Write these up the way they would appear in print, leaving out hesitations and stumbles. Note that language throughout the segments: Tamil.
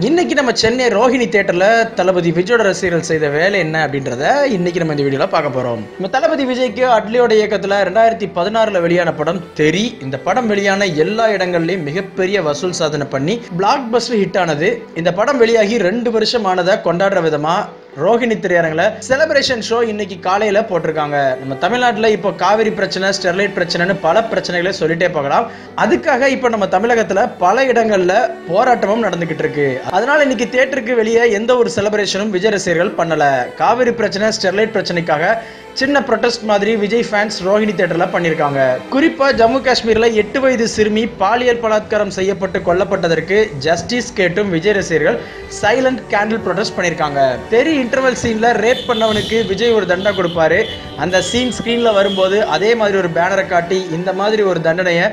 இன்னைக்கு நம்ம சென்னை ரோஹிணி தியேட்டர்ல தளபதி விஜயோட ரசிகர்கள் செய்த வேலை என்ன அப்படின்றத இன்னைக்கு நம்ம இந்த வீடியோல பார்க்க போறோம். நம்ம தளபதி விஜய்க்கு அட்லியோட இயக்கத்துல 2016 வெளியான படம் தெரி. இந்த படம் வெளியான எல்லா இடங்கள்லயும் மிகப்பெரிய வசூல் சாதனை பண்ணி பிளாக் பஸ்டர் ஹிட் ஆனது. இந்த படம் வெளியாகி 2 வருஷம் ஆனதை கொண்டாடுற விதமா ரோஹிணி திரையரங்குல செலிப்ரேஷன் ஷோ இன்னைக்கு காலையில போட்டிருக்காங்க. நம்ம தமிழ்நாட்டில் இப்போ காவிரி பிரச்சனை, ஸ்டெர்லைட் பிரச்சனைன்னு பல பிரச்சனைகளை சொல்லிட்டே போகலாம். அதுக்காக இப்போ நம்ம தமிழகத்துல பல இடங்கள்ல போராட்டமும் நடந்துகிட்டு இருக்கு. அதனால இன்னைக்கு தியேட்டருக்கு வெளியே எந்த ஒரு செலிப்ரேஷனும் விஜய் ரசிகர்கள் பண்ணல. காவிரி பிரச்சனை, ஸ்டெர்லைட் பிரச்சனைக்காக சின்ன ப்ரொடெஸ்ட் மாதிரி விஜய் ஃபேன்ஸ் ரோஹிணி தியேட்டர்ல பண்ணிருக்காங்க. குறிப்பா ஜம்மு காஷ்மீர்ல 8 வயது சிறுமி பாலியல் பலாத்காரம் செய்யப்பட்டு கொல்லப்பட்டதற்கு ஜஸ்டிஸ் கேட்டும் விஜய் ரசிகர்கள் சைலண்ட் கேண்டில் ப்ரொடெஸ்ட் பண்ணிருக்காங்க. தெரி இன்டர்வல் சீன்ல ரேப் பண்ணவனுக்கு விஜய் ஒரு தண்டனை கொடுப்பாரு. அந்த சீன் ஸ்கிரீன்ல வரும்போது அதே மாதிரி ஒரு பேனரை காட்டி இந்த மாதிரி ஒரு தண்டனையை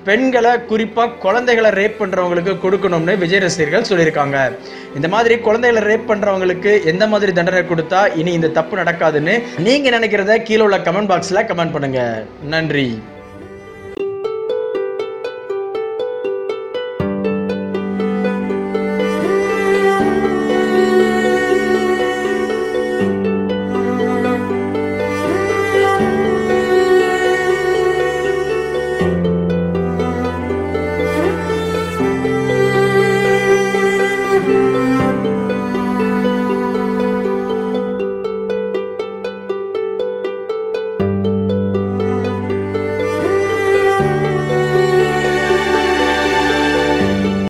பெண்களை, குறிப்பா குழந்தைகளை ரேப் பண்றவங்களுக்கு கொடுக்கணும்னு விஜய் ரசிகர்கள் சொல்லியிருக்காங்க. இந்த மாதிரி குழந்தைகளை ரேப் பண்றவங்களுக்கு எந்த மாதிரி தண்டனை கொடுத்தா இனி இந்த தப்பு நடக்காதுன்னு நீங்க நினைக்கிறத கீழே உள்ள கமெண்ட் பாக்ஸ்ல கமெண்ட் பண்ணுங்க. நன்றி.